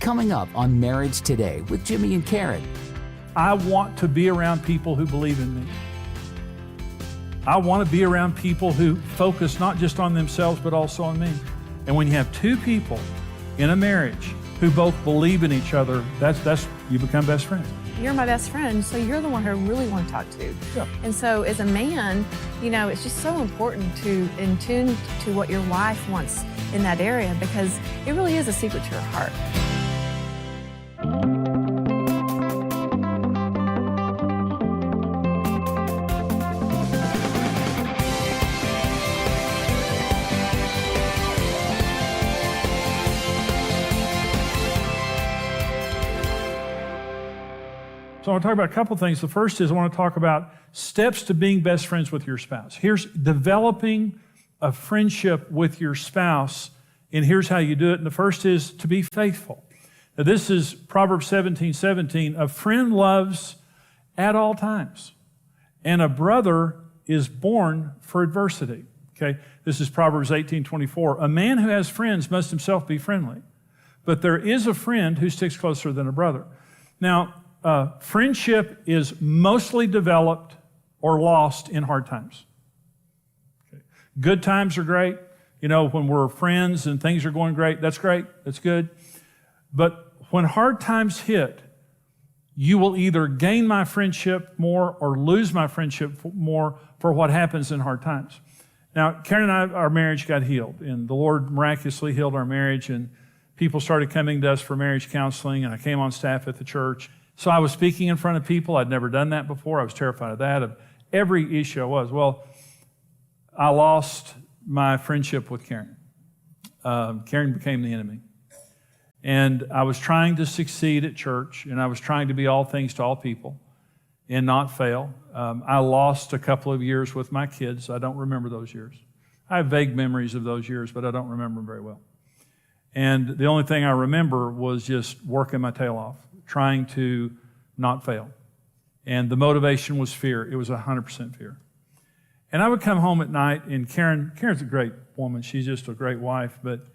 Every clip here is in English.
coming up on Marriage Today with Jimmy and Karen. I want to be around people who believe in me. I want to be around people who focus not just on themselves, but also on me. And when you have two people in a marriage who both believe in each other, that's you become best friends. You're my best friend, so you're the one who I really want to talk to. Yeah. And so as a man, it's just so important to in tune to what your wife wants in that area, because it really is a secret to her heart. So I want to talk about a couple things. The first is I want to talk about steps to being best friends with your spouse. Here's developing a friendship with your spouse, and here's how you do it. And the first is to be faithful. Now this is Proverbs 17:17. A friend loves at all times, and a brother is born for adversity. Okay, this is Proverbs 18:24. A man who has friends must himself be friendly, but there is a friend who sticks closer than a brother. Now, friendship is mostly developed or lost in hard times. Okay. Good times are great. When we're friends and things are going great, that's great, that's good. But when hard times hit, you will either gain my friendship more or lose my friendship more for what happens in hard times. Now, Karen and I, our marriage got healed, and the Lord miraculously healed our marriage, and people started coming to us for marriage counseling, and I came on staff at the church. So I was speaking in front of people. I'd never done that before. I was terrified of that, of every issue I was. Well, I lost my friendship with Karen. Karen became the enemy. And I was trying to succeed at church, and I was trying to be all things to all people and not fail. I lost a couple of years with my kids. I don't remember those years. I have vague memories of those years, but I don't remember them very well. And the only thing I remember was just working my tail off, trying to not fail. And the motivation was fear. It was 100% fear. And I would come home at night, and Karen's a great woman. She's just a great wife. But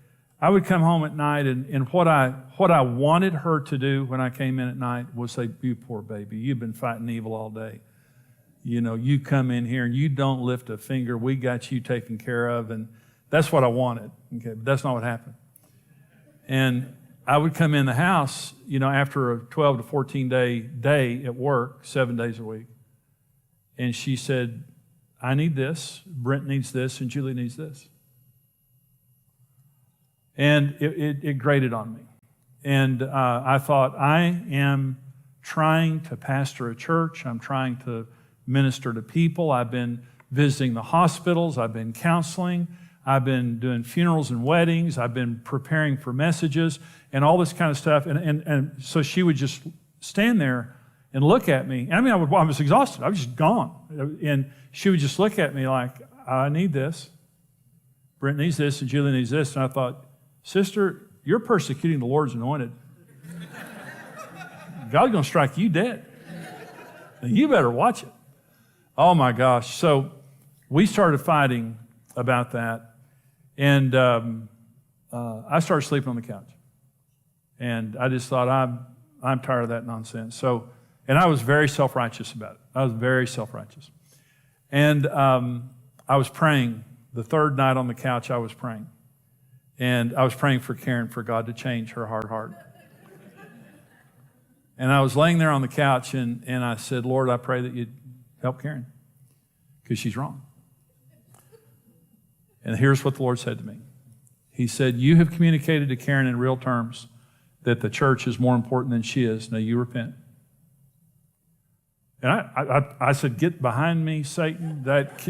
I would come home at night, and what I wanted her to do when I came in at night was say, "You poor baby, you've been fighting evil all day. You come in here and you don't lift a finger. We got you taken care of." And that's what I wanted. Okay, but that's not what happened. And I would come in the house, after a 12 to 14 day at work, 7 days a week. And she said, "I need this, Brent needs this, and Julie needs this." And it grated on me. And I thought, I am trying to pastor a church. I'm trying to minister to people. I've been visiting the hospitals. I've been counseling. I've been doing funerals and weddings. I've been preparing for messages and all this kind of stuff. And so she would just stand there and look at me. And I was exhausted. I was just gone. And she would just look at me like, "I need this. Brent needs this, and Julie needs this." And I thought, "Sister, you're persecuting the Lord's anointed. God's going to strike you dead. And you better watch it." Oh my gosh. So we started fighting about that. And I started sleeping on the couch. And I just thought, I'm tired of that nonsense. And I was very self-righteous about it. I was very self-righteous. And I was praying. The third night on the couch, I was praying. And I was praying for Karen, for God to change her hard heart. And I was laying there on the couch, and I said, "Lord, I pray that you'd help Karen, because she's wrong." And here's what the Lord said to me. He said, "You have communicated to Karen in real terms that the church is more important than she is. Now you repent." And I said, "Get behind me, Satan." But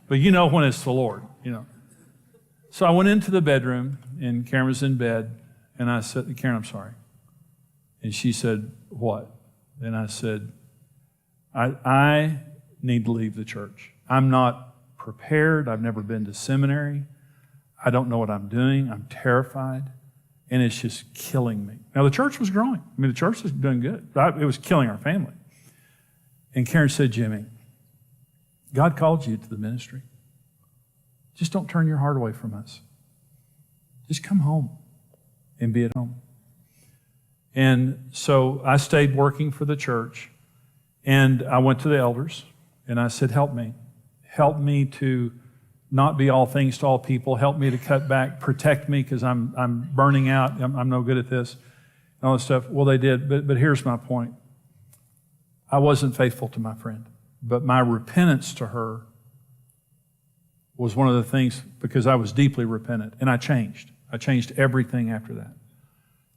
when it's the Lord, So I went into the bedroom, and Karen was in bed, and I said, "Karen, I'm sorry." And she said, "What?" And I said, I need to leave the church. I'm not prepared. I've never been to seminary. I don't know what I'm doing. I'm terrified. And it's just killing me. Now, the church was growing. The church was doing good. It was killing our family. And Karen said, "Jimmy, God called you to the ministry. Just don't turn your heart away from us. Just come home and be at home." And so I stayed working for the church, and I went to the elders, and I said, help me. Help me to not be all things to all people. Help me to cut back. Protect me, because I'm burning out. I'm no good at this. And all this stuff. Well, they did, but here's my point. I wasn't faithful to my friend, but my repentance to her was one of the things, because I was deeply repentant, and I changed. I changed everything after that.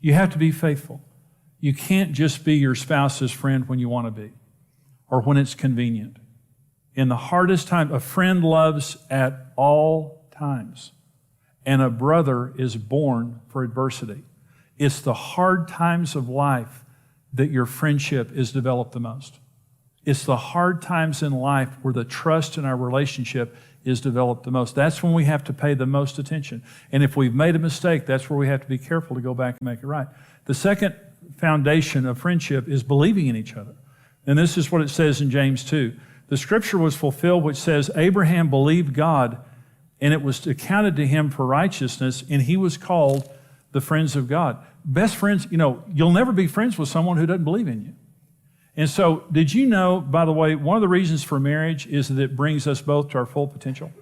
You have to be faithful. You can't just be your spouse's friend when you want to be, or when it's convenient. In the hardest time, a friend loves at all times, and a brother is born for adversity. It's the hard times of life that your friendship is developed the most. It's the hard times in life where the trust in our relationship is developed the most. That's when we have to pay the most attention. And if we've made a mistake, that's where we have to be careful to go back and make it right. The second foundation of friendship is believing in each other. And this is what it says in James 2. The scripture was fulfilled which says, Abraham believed God, and it was accounted to him for righteousness, and he was called the friends of God. Best friends, you'll never be friends with someone who doesn't believe in you. And so, did you know, by the way, one of the reasons for marriage is that it brings us both to our full potential?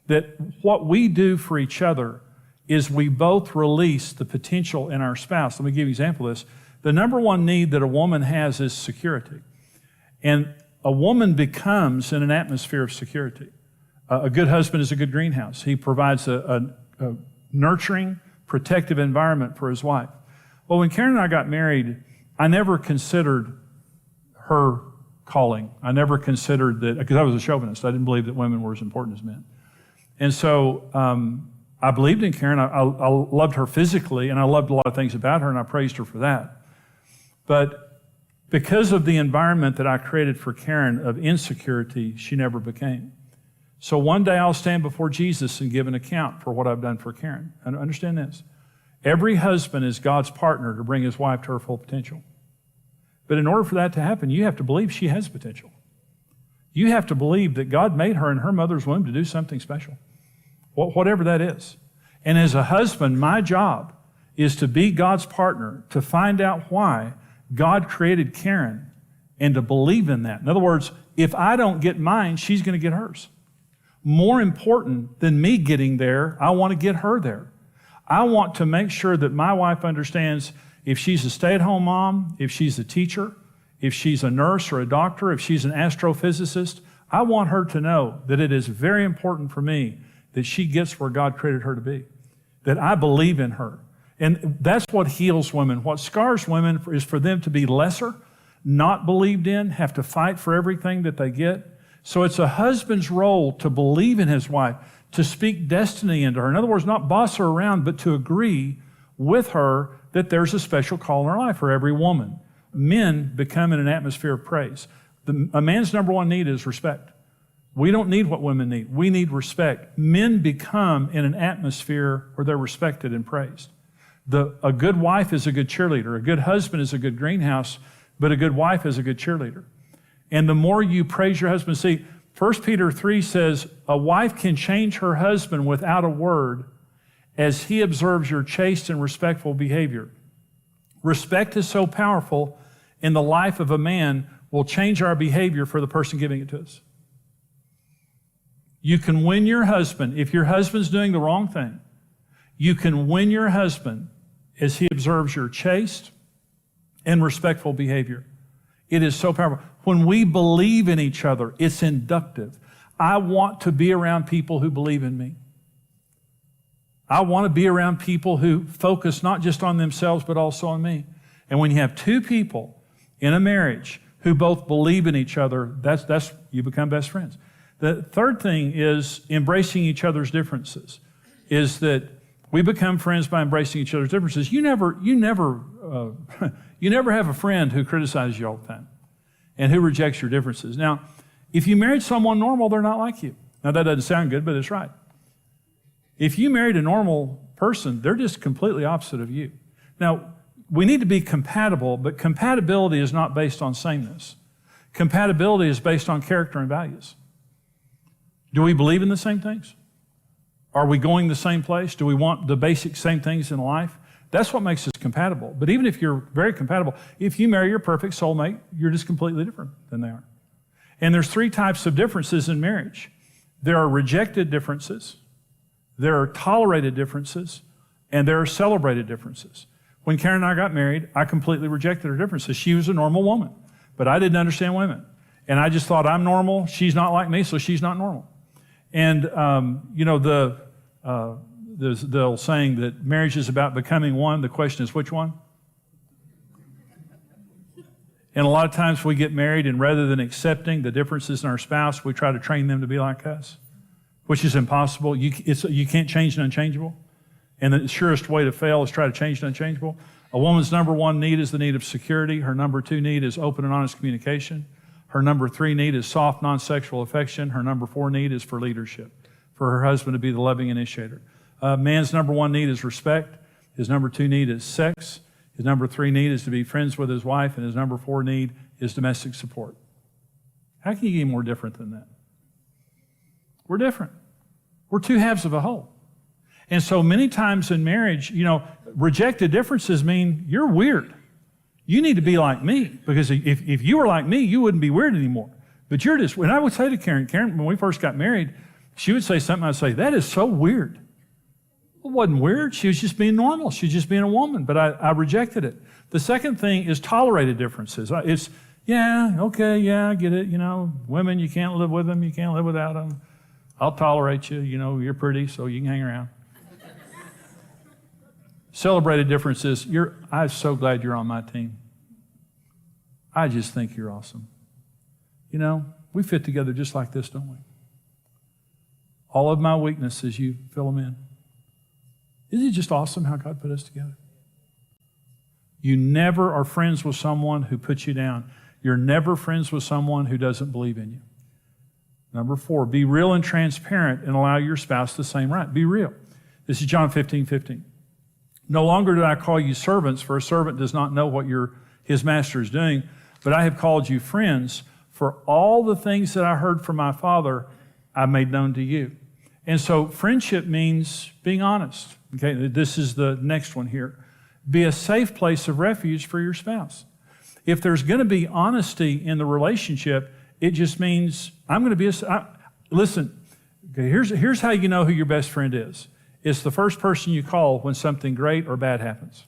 That what we do for each other is we both release the potential in our spouse. Let me give you an example of this. The number one need that a woman has is security. And a woman becomes in an atmosphere of security. A good husband is a good greenhouse. He provides a nurturing, protective environment for his wife. Well, when Karen and I got married, I never considered her calling. I never considered that, because I was a chauvinist. I didn't believe that women were as important as men. And so I believed in Karen. I loved her physically, and I loved a lot of things about her, and I praised her for that. But because of the environment that I created for Karen of insecurity, she never became. So one day I'll stand before Jesus and give an account for what I've done for Karen. And understand this. Every husband is God's partner to bring his wife to her full potential. But in order for that to happen, you have to believe she has potential. You have to believe that God made her in her mother's womb to do something special, whatever that is. And as a husband, my job is to be God's partner, to find out why God created Karen and to believe in that. In other words, if I don't get mine, she's going to get hers. More important than me getting there, I want to get her there. I want to make sure that my wife understands if she's a stay-at-home mom, if she's a teacher, if she's a nurse or a doctor, if she's an astrophysicist, I want her to know that it is very important for me that she gets where God created her to be, that I believe in her. And that's what heals women. What scars women is for them to be lesser, not believed in, have to fight for everything that they get. So it's a husband's role to believe in his wife, to speak destiny into her. In other words, not boss her around, but to agree with her that there's a special call in her life for every woman. Men become in an atmosphere of praise. A man's number one need is respect. We don't need what women need. We need respect. Men become in an atmosphere where they're respected and praised. A good wife is a good cheerleader. A good husband is a good greenhouse, but a good wife is a good cheerleader. And the more you praise your husband, see, 1 Peter 3 says, a wife can change her husband without a word as he observes your chaste and respectful behavior. Respect is so powerful in the life of a man, will change our behavior for the person giving it to us. You can win your husband. If your husband's doing the wrong thing, you can win your husband as he observes your chaste and respectful behavior. It is so powerful. When we believe in each other, it's inductive. I want to be around people who believe in me. I want to be around people who focus not just on themselves, but also on me. And when you have two people in a marriage who both believe in each other, that's you become best friends. The third thing is embracing each other's differences, is that we become friends by embracing each other's differences. You never have a friend who criticizes you all the time and who rejects your differences. Now, if you married someone normal, they're not like you. Now, that doesn't sound good, but it's right. If you married a normal person, they're just completely opposite of you. Now, we need to be compatible, but compatibility is not based on sameness. Compatibility is based on character and values. Do we believe in the same things? Are we going the same place? Do we want the basic same things in life? That's what makes us compatible. But even if you're very compatible, if you marry your perfect soulmate, you're just completely different than they are. And there's 3 types of differences in marriage. There are rejected differences, there are tolerated differences, and there are celebrated differences. When Karen and I got married, I completely rejected her differences. She was a normal woman, but I didn't understand women. And I just thought, I'm normal, she's not like me, so she's not normal. And, there's the old saying that marriage is about becoming one. The question is, which one? And a lot of times we get married, and rather than accepting the differences in our spouse, we try to train them to be like us, which is impossible. You can't change the unchangeable. And the surest way to fail is try to change the unchangeable. A woman's number 1 need is the need of security. Her number 2 need is open and honest communication. Her number 3 need is soft, non-sexual affection. Her number 4 need is for leadership, for her husband to be the loving initiator. Man's number 1 need is respect. His number 2 need is sex. His number 3 need is to be friends with his wife. And his number 4 need is domestic support. How can you get more different than that? We're different. We're 2 halves of a whole. And so many times in marriage, rejected differences mean you're weird. You need to be like me, because if you were like me, you wouldn't be weird anymore. But you're just, and I would say to Karen, when we first got married, she would say something, I'd say, that is so weird. It wasn't weird. She was just being normal. She was just being a woman, but I rejected it. The second thing is tolerated differences. It's, I get it. Women, you can't live with them. You can't live without them. I'll tolerate you. You're pretty, so you can hang around. Celebrated differences. I'm so glad you're on my team. I just think you're awesome. We fit together just like this, don't we? All of my weaknesses, you fill them in. Isn't it just awesome how God put us together? You never are friends with someone who puts you down. You're never friends with someone who doesn't believe in you. Number 4, be real and transparent and allow your spouse the same right. Be real. This is John 15:15. No longer do I call you servants, for a servant does not know what his master is doing, but I have called you friends, for all the things that I heard from my Father, I made known to you. And so friendship means being honest. Okay, this is the next one here. Be a safe place of refuge for your spouse. If there's going to be honesty in the relationship, it just means I'm going to be listen, okay, here's how you know who your best friend is. It's the first person you call when something great or bad happens.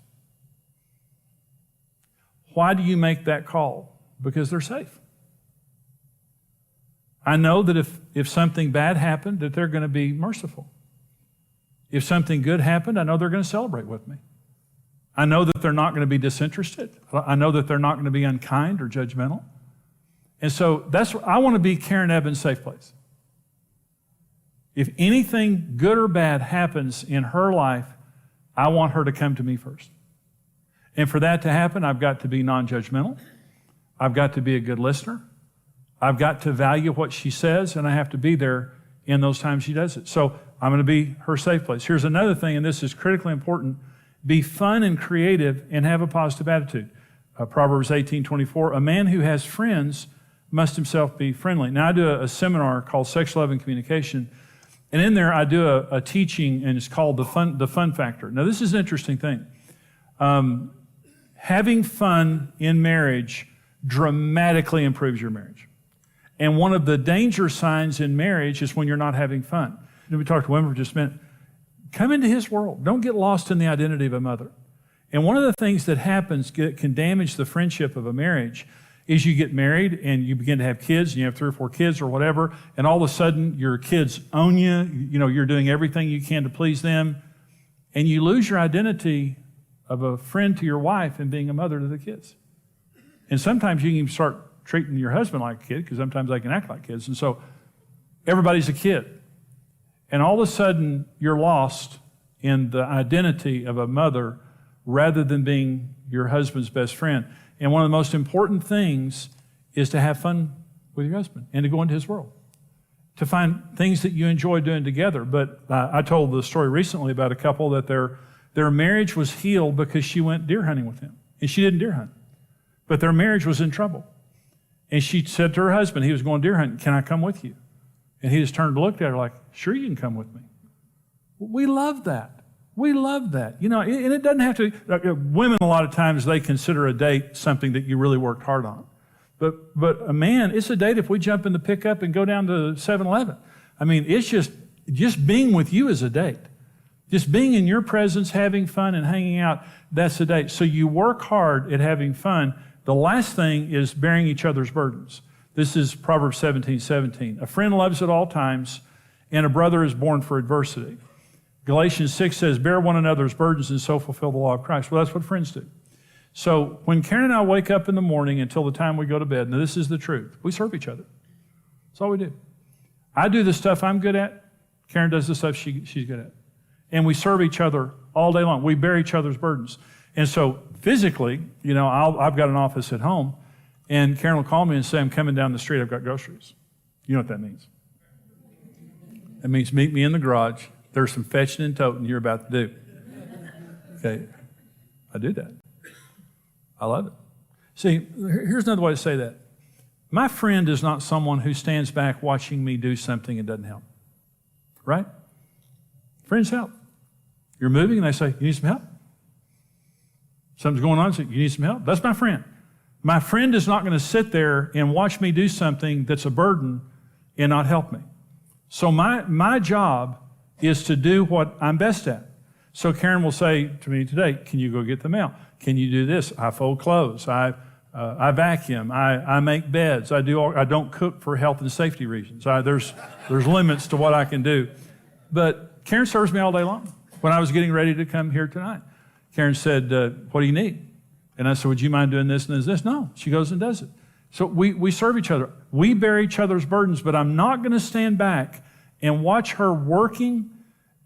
Why do you make that call? Because they're safe. I know that if something bad happened, that they're going to be merciful. If something good happened, I know they're going to celebrate with me. I know that they're not going to be disinterested. I know that they're not going to be unkind or judgmental. And so I want to be Karen Evans' safe place. If anything good or bad happens in her life, I want her to come to me first. And for that to happen, I've got to be non-judgmental. I've got to be a good listener. I've got to value what she says, and I have to be there in those times she does it. So I'm going to be her safe place. Here's another thing, and this is critically important. Be fun and creative and have a positive attitude. Proverbs 18:24, a man who has friends must himself be friendly. Now, I do a seminar called Sex, Love, and Communication, and in there I do a teaching, and it's called the fun factor. Now, this is an interesting thing. Having fun in marriage dramatically improves your marriage. And one of the danger signs in marriage is when you're not having fun. And we talked to women for just a minute. Come into his world. Don't get lost in the identity of a mother. And one of the things that happens can damage the friendship of a marriage is you get married and you begin to have kids, and you have 3 or 4 kids or whatever, and all of a sudden your kids own you. You're doing everything you can to please them, and you lose your identity of a friend to your wife and being a mother to the kids. And sometimes you can even start treating your husband like a kid, because sometimes they can act like kids. And so everybody's a kid. And all of a sudden, you're lost in the identity of a mother rather than being your husband's best friend. And one of the most important things is to have fun with your husband and to go into his world, to find things that you enjoy doing together. But I told the story recently about a couple that their marriage was healed because she went deer hunting with him. And she didn't deer hunt. But their marriage was in trouble. And she said to her husband, he was going deer hunting, can I come with you? And he just turned and looked at her like, sure, you can come with me. We love that. We love that. And it doesn't have to, women a lot of times, they consider a date something that you really worked hard on. But a man, it's a date if we jump in the pickup and go down to 7-Eleven. I mean, it's just being with you is a date. Just being in your presence, having fun and hanging out, that's a date. So you work hard at having fun. The last thing is bearing each other's burdens. This is Proverbs 17:17. A friend loves at all times, and a brother is born for adversity. Galatians 6 says, bear one another's burdens and so fulfill the law of Christ. Well, that's what friends do. So when Karen and I wake up in the morning until the time we go to bed, and this is the truth, we serve each other. That's all we do. I do the stuff I'm good at. Karen does the stuff she's good at. And we serve each other all day long. We bear each other's burdens. And so physically, I've got an office at home, and Karen will call me and say, I'm coming down the street, I've got groceries. You know what that means? That means meet me in the garage. There's some fetching and toting you're about to do. Okay, I do that. I love it. See, here's another way to say that. My friend is not someone who stands back watching me do something and doesn't help. Right? Friends help. You're moving and they say, you need some help? Something's going on, so you need some help? That's my friend. My friend is not going to sit there and watch me do something that's a burden and not help me. So my job is to do what I'm best at. So Karen will say to me today, can you go get the mail? Can you do this? I fold clothes. I vacuum. I make beds. I don't cook for health and safety reasons. There's limits to what I can do. But Karen serves me all day long. When I was getting ready to come here tonight, Karen said, what do you need? And I said, would you mind doing this and this? No. She goes and does it. So we serve each other. We bear each other's burdens, but I'm not going to stand back and watch her working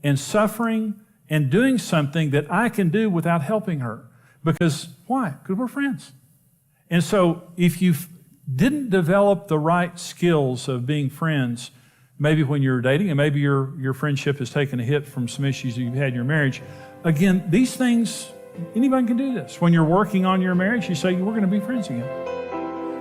and suffering and doing something that I can do without helping her. Because, why? Because we're friends. And so if you didn't develop the right skills of being friends, maybe when you're dating, and maybe your friendship has taken a hit from some issues that you've had in your marriage, again, these things, anybody can do this. When you're working on your marriage, you say, we're going to be friends again.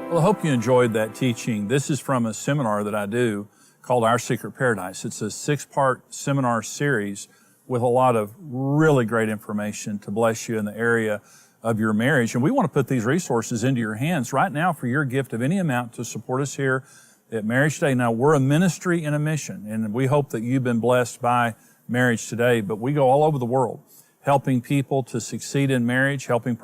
Well, I hope you enjoyed that teaching. This is from a seminar that I do called Our Secret Paradise. It's a 6-part seminar series with a lot of really great information to bless you in the area of your marriage. And we want to put these resources into your hands right now for your gift of any amount to support us here at Marriage Today. Now, we're a ministry and a mission, and we hope that you've been blessed by Marriage Today, but we go all over the world helping people to succeed in marriage, helping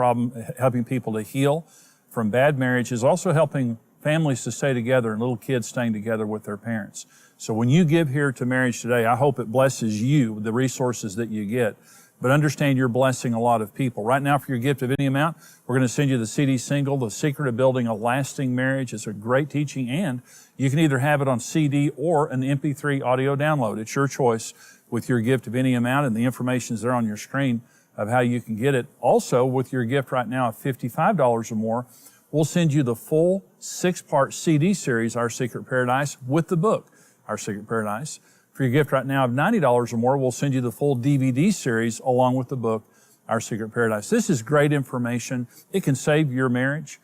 people to heal from bad marriages, also helping families to stay together and little kids staying together with their parents. So when you give here to Marriage Today, I hope it blesses you, the resources that you get. But understand you're blessing a lot of people. Right now, for your gift of any amount, we're going to send you the CD single, The Secret of Building a Lasting Marriage. It's a great teaching, and you can either have it on CD or an MP3 audio download. It's your choice with your gift of any amount, and the information is there on your screen of how you can get it. Also, with your gift right now of $55 or more, we'll send you the full 6-part CD series, Our Secret Paradise, with the book, Our Secret Paradise. For your gift right now of $90 or more, we'll send you the full DVD series along with the book, Our Secret Paradise. This is great information. It can save your marriage.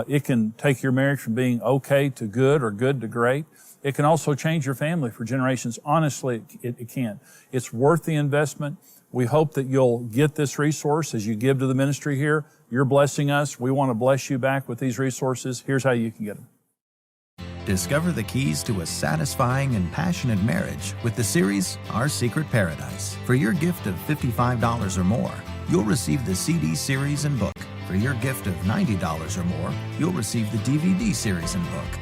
It can take your marriage from being okay to good or good to great. It can also change your family for generations. Honestly, it can. It's worth the investment. We hope that you'll get this resource as you give to the ministry here. You're blessing us. We want to bless you back with these resources. Here's how you can get them. Discover the keys to a satisfying and passionate marriage with the series Our Secret Paradise. For your gift of $55 or more, you'll receive the CD series and book. For your gift of $90 or more, you'll receive the DVD series and book.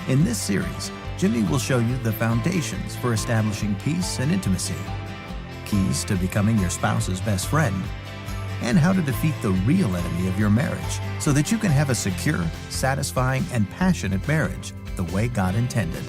In this series, Jimmy will show you the foundations for establishing peace and intimacy, keys to becoming your spouse's best friend, and how to defeat the real enemy of your marriage so that you can have a secure, satisfying, and passionate marriage the way God intended.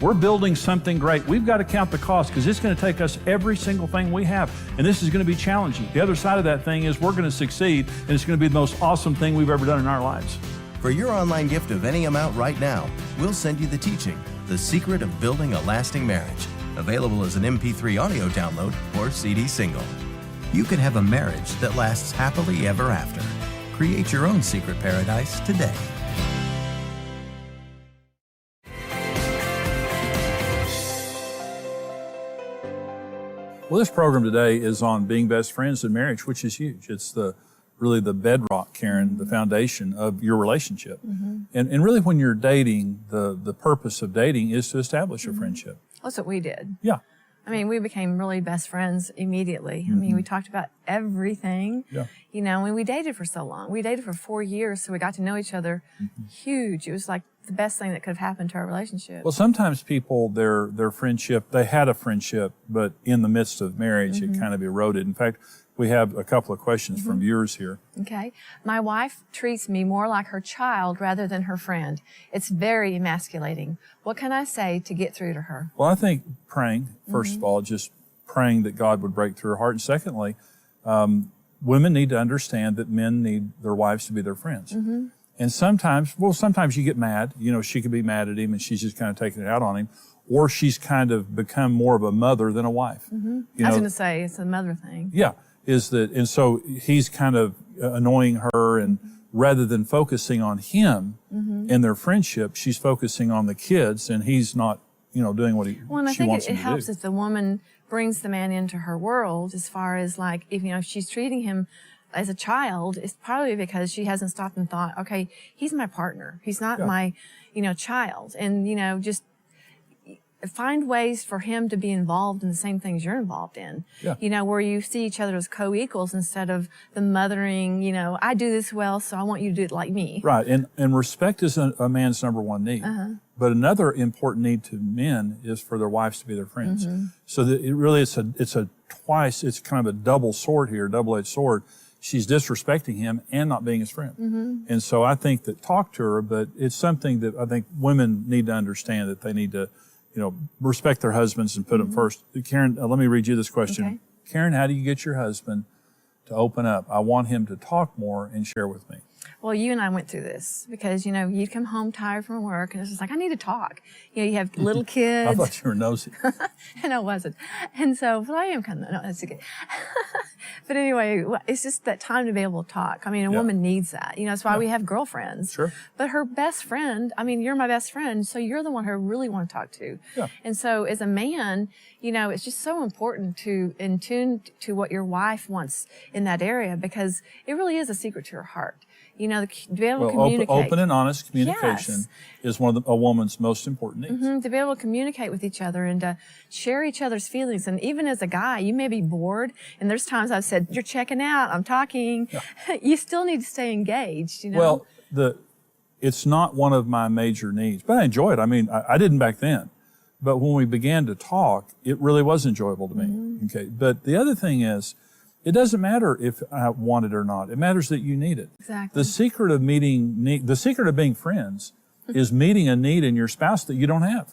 We're building something great. We've got to count the cost because it's going to take us every single thing we have, and this is going to be challenging. The other side of that thing is we're going to succeed, and it's going to be the most awesome thing we've ever done in our lives. For your online gift of any amount right now, we'll send you the teaching, The Secret of Building a Lasting Marriage, available as an MP3 audio download or CD single. You can have a marriage that lasts happily ever after. Create your own secret paradise today. Well, this program today is on being best friends in marriage, which is huge. It's really the bedrock, Karen, the foundation of your relationship. And really when you're dating, the purpose of dating is to establish a friendship. That's what we did. Yeah. I mean, we became really best friends immediately. I mean, we talked about everything. Yeah. You know, and we dated for so long. We dated for 4 years, so we got to know each other huge. It was like the best thing that could have happened to our relationship. Well, sometimes people, their friendship, they had a friendship, but in the midst of marriage, it kind of eroded. In fact, we have a couple of questions from viewers here. Okay. My wife treats me more like her child rather than her friend. It's very emasculating. What can I say to get through to her? Well, I think praying, first of all, just praying that God would break through her heart. And secondly, women need to understand that men need their wives to be their friends. And sometimes you get mad. You know, she could be mad at him and she's just kind of taking it out on him. Or she's kind of become more of a mother than a wife. You I know, was going to say, it's a mother thing. yeah, and so he's kind of annoying her, and rather than focusing on him and their friendship, she's focusing on the kids, and he's not, doing what Well, and I she think wants it him to helps do. if the woman brings the man into her world, as far as like, if she's treating him as a child, it's probably because she hasn't stopped and thought, okay, he's my partner. He's not my, child. And, just find ways for him to be involved in the same things you're involved in. Yeah. Where you see each other as co-equals instead of the mothering, I do this well, so I want you to do it like me. Right, and respect is a man's number one need. But another important need to men is for their wives to be their friends. So that it really it's kind of a double sword here, double-edged sword. She's disrespecting him and not being his friend. And so I think that talk to her, but it's something that I think women need to understand, that they need to, respect their husbands and put them first. Karen, let me read you this question. Okay. Karen, how do you get your husband to open up? I want him to talk more and share with me. Well, you and I went through this because, you'd come home tired from work and it's just like, I need to talk. You have little kids. I thought you were nosy. And I wasn't. And so, but I am kind of, no, that's okay. But anyway, it's just that time to be able to talk. I mean, a woman needs that. That's why we have girlfriends. Sure. But her best friend, you're my best friend, so you're the one who I really want to talk to. Yeah. And so as a man, it's just so important to in tune to what your wife wants in that area, because it really is a secret to her heart. To be able to communicate. Open and honest communication is one of a woman's most important needs. To be able to communicate with each other and to share each other's feelings. And even as a guy, you may be bored, and there's times I've said, you're checking out, I'm talking. Yeah. You still need to stay engaged, Well, it's not one of my major needs, but I enjoy it. I didn't back then. But when we began to talk, it really was enjoyable to me. Okay. But the other thing is, it doesn't matter if I want it or not. It matters that you need it. Exactly. The secret of being friends is meeting a need in your spouse that you don't have.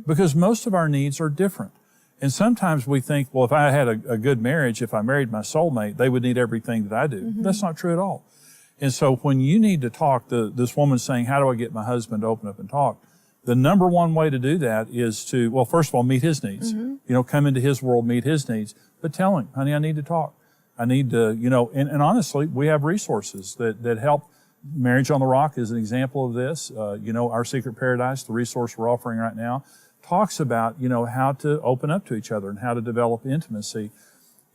Because most of our needs are different. And sometimes we think, well, if I had a good marriage, if I married my soulmate, they would need everything that I do. That's not true at all. And so when you need to talk, this woman's saying, how do I get my husband to open up and talk? The number one way to do that is to, well, first of all, meet his needs. Come into his world, meet his needs. But tell him, honey, I need to talk. I need to, and honestly, we have resources that help. Marriage on the Rock is an example of this. Our Secret Paradise, the resource we're offering right now, talks about, how to open up to each other and how to develop intimacy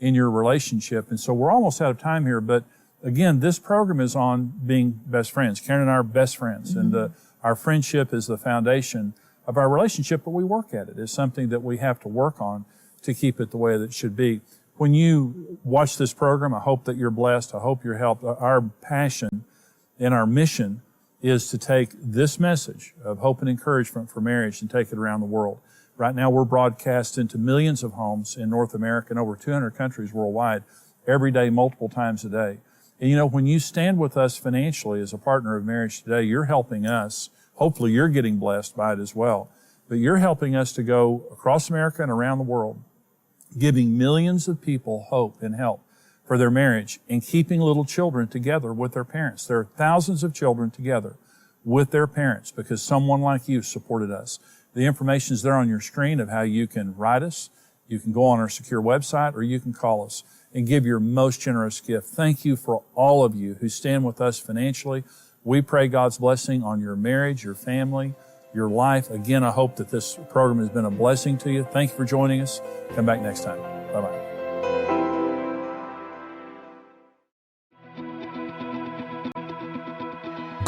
in your relationship. And so we're almost out of time here, but again, this program is on being best friends. Karen and I are best friends, and our friendship is the foundation of our relationship, but we work at it. It's something that we have to work on to keep it the way that it should be. When you watch this program, I hope that you're blessed. I hope you're helped. Our passion and our mission is to take this message of hope and encouragement for marriage and take it around the world. Right now, we're broadcast into millions of homes in North America and over 200 countries worldwide every day, multiple times a day. And when you stand with us financially as a partner of Marriage Today, you're helping us. Hopefully, you're getting blessed by it as well. But you're helping us to go across America and around the world, giving millions of people hope and help for their marriage and keeping little children together with their parents. There are thousands of children together with their parents because someone like you supported us. The information is there on your screen of how you can write us. You can go on our secure website, or you can call us and give your most generous gift. Thank you for all of you who stand with us financially. We pray God's blessing on your marriage, your family, your life. Again, I hope that this program has been a blessing to you. Thank you for joining us. Come back next time. Bye-bye.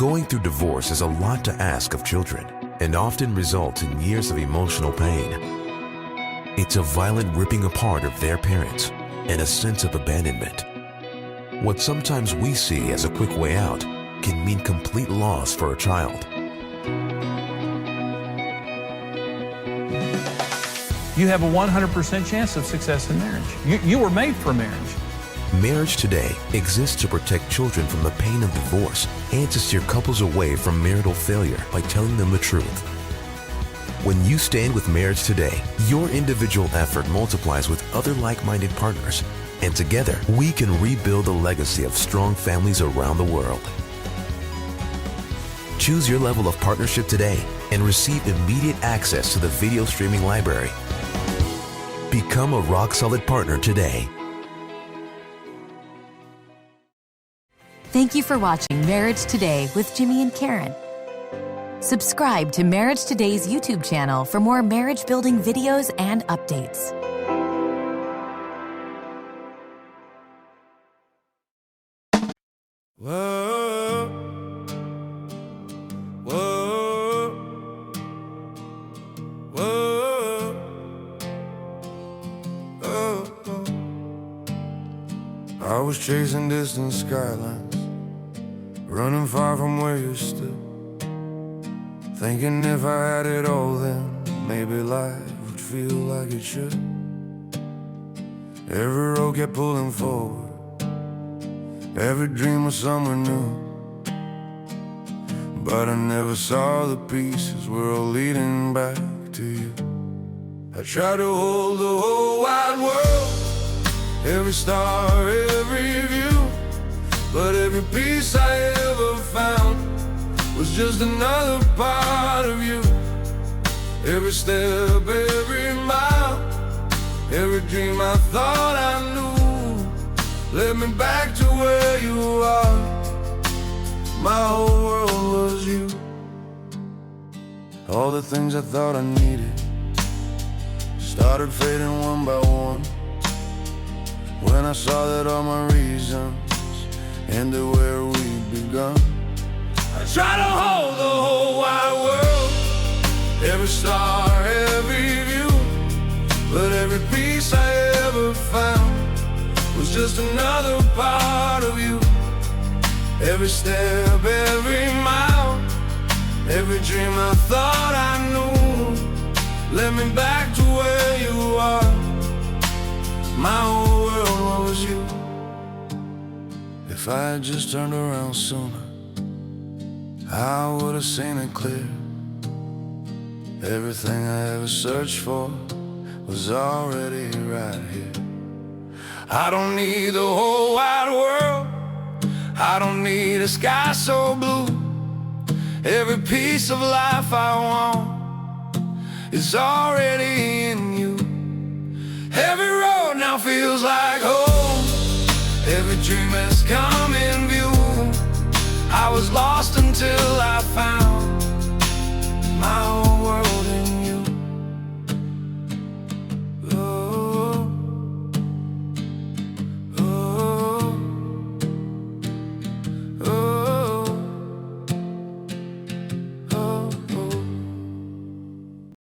Going through divorce is a lot to ask of children and often results in years of emotional pain. It's a violent ripping apart of their parents and a sense of abandonment. What sometimes we see as a quick way out can mean complete loss for a child. You have a 100% chance of success in marriage. You were made for marriage. Marriage Today exists to protect children from the pain of divorce and to steer couples away from marital failure by telling them the truth. When you stand with Marriage Today, your individual effort multiplies with other like-minded partners, and together we can rebuild a legacy of strong families around the world. Choose your level of partnership today and receive immediate access to the video streaming library. Become a rock-solid partner today. Thank you for watching Marriage Today with Jimmy and Karen. Subscribe to Marriage Today's YouTube channel for more marriage-building videos and updates. Whoa, whoa, whoa, oh. I was chasing distant skylines, running far from where you stood, thinking if I had it all then maybe life would feel like it should. Every road kept pulling forward, every dream was somewhere new, but I never saw the pieces were all leading back to you. I tried to hold the whole wide world, every star, every view, but every piece I ever found was just another part of you. Every step, every mile, every dream I thought I knew led me back to where you are. My whole world was you. All the things I thought I needed started fading one by one, when I saw that all my reasons ended where we'd begun. I try to hold the whole wide world, every star, every view, but every piece I ever found was just another part of you. Every step, every mile, every dream I thought I knew led me back to where you are. My whole world was you. If I had just turned around sooner, I would have seen it clear. Everything I ever searched for was already right here. I don't need the whole wide world, I don't need a sky so blue. Every piece of life I want is already in you. Every road now feels like home, every dream has come in view. I was lost until I found my